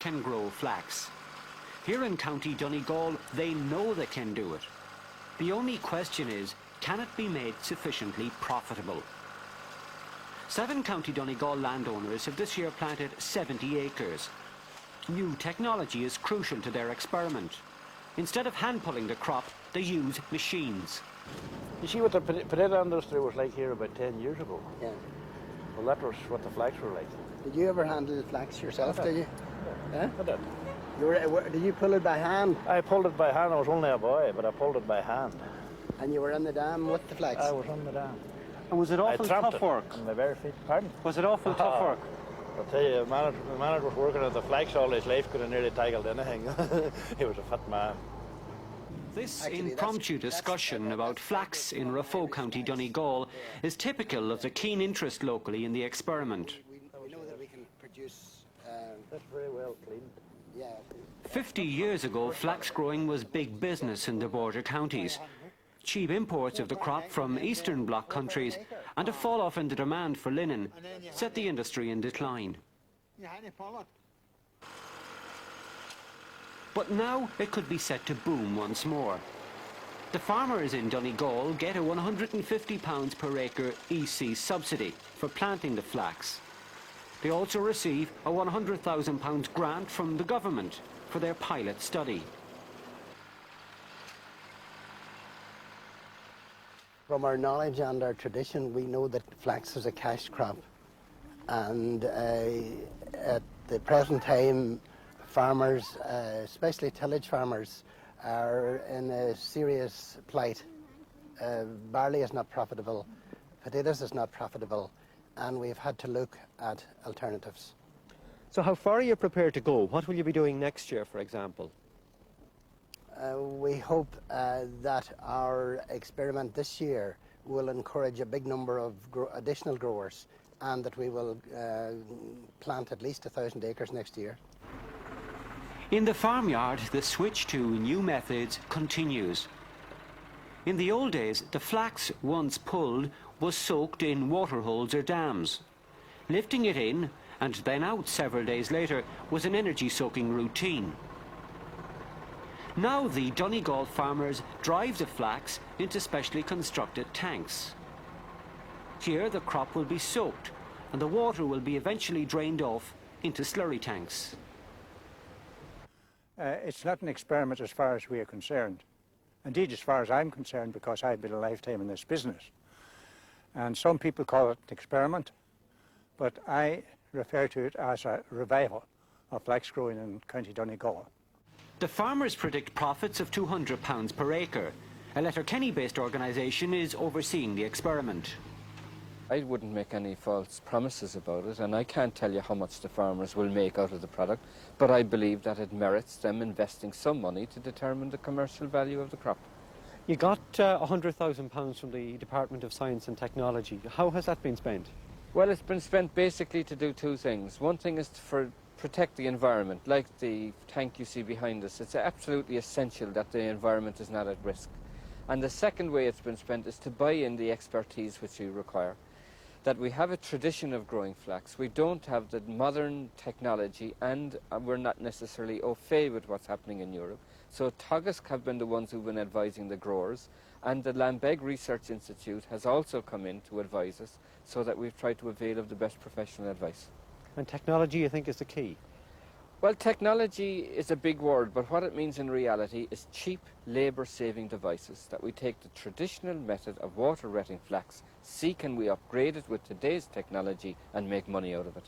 can grow flax. Here in County Donegal, they know they can do it. The only question is, can it be made sufficiently profitable? 7 County Donegal landowners have this year planted 70 acres. New technology is crucial to their experiment. Instead of hand-pulling the crop, they use machines. You see what the potato industry was like here about 10 years ago? Yeah. Well, that was what the flax were like. Did you ever handle flax yourself, did you? Yeah, I did. Did you pull it by hand? I pulled it by hand. I was only a boy, but I pulled it by hand. And you were in the dam with the flax? I was on the dam. And was it awful tough work? On my bare feet. Pardon? Was it awful tough work? I'll tell you, the man was working at the flax all his life, could have nearly tackled anything. He was a fat man. This impromptu discussion about flax in Raphoe, County Donegal is typical of the keen interest locally in the experiment. We know that we can produce... That's very well cleaned. Yeah. 50 years ago, flax growing was big business in the border counties. Cheap imports of the crop from Eastern Bloc countries and a fall-off in the demand for linen set the industry in decline. But now it could be set to boom once more. The farmers in Donegal get a £150 per acre EC subsidy for planting the flax. They also receive a £100,000 grant from the government for their pilot study. From our knowledge and our tradition, we know that flax is a cash crop. And at the present time, farmers, especially tillage farmers, are in a serious plight. Barley is not profitable, potatoes is not profitable, and we've had to look at alternatives. So how far are you prepared to go? What will you be doing next year, for example? We hope that our experiment this year will encourage a big number of additional growers, and that we will plant at least 1,000 acres next year. In the farmyard, the switch to new methods continues. In the old days, the flax, once pulled, was soaked in waterholes or dams. Lifting it in and then out several days later was an energy-soaking routine. Now the Donegal farmers drive the flax into specially constructed tanks. Here the crop will be soaked and the water will be eventually drained off into slurry tanks. It's not an experiment as far as we are concerned. Indeed, as far as I'm concerned, because I've been a lifetime in this business. And some people call it an experiment, but I refer to it as a revival of flax growing in County Donegal. The farmers predict profits of £200 per acre. A Letterkenny-based organisation is overseeing the experiment. I wouldn't make any false promises about it, and I can't tell you how much the farmers will make out of the product, but I believe that it merits them investing some money to determine the commercial value of the crop. You got £100,000 from the Department of Science and Technology. How has that been spent? Well, it's been spent basically to do 2 things. One thing is to protect the environment, like the tank you see behind us. It's absolutely essential that the environment is not at risk. And the second way it's been spent is to buy in the expertise which you require. That we have a tradition of growing flax. We don't have the modern technology, and we're not necessarily au fait with what's happening in Europe. So Teagasc have been the ones who've been advising the growers, and the Lambeg Research Institute has also come in to advise us, so that we've tried to avail of the best professional advice. And technology, you think, is the key? Well, technology is a big word, but what it means in reality is cheap, labour-saving devices, that we take the traditional method of water-retting flax, see can we upgrade it with today's technology and make money out of it.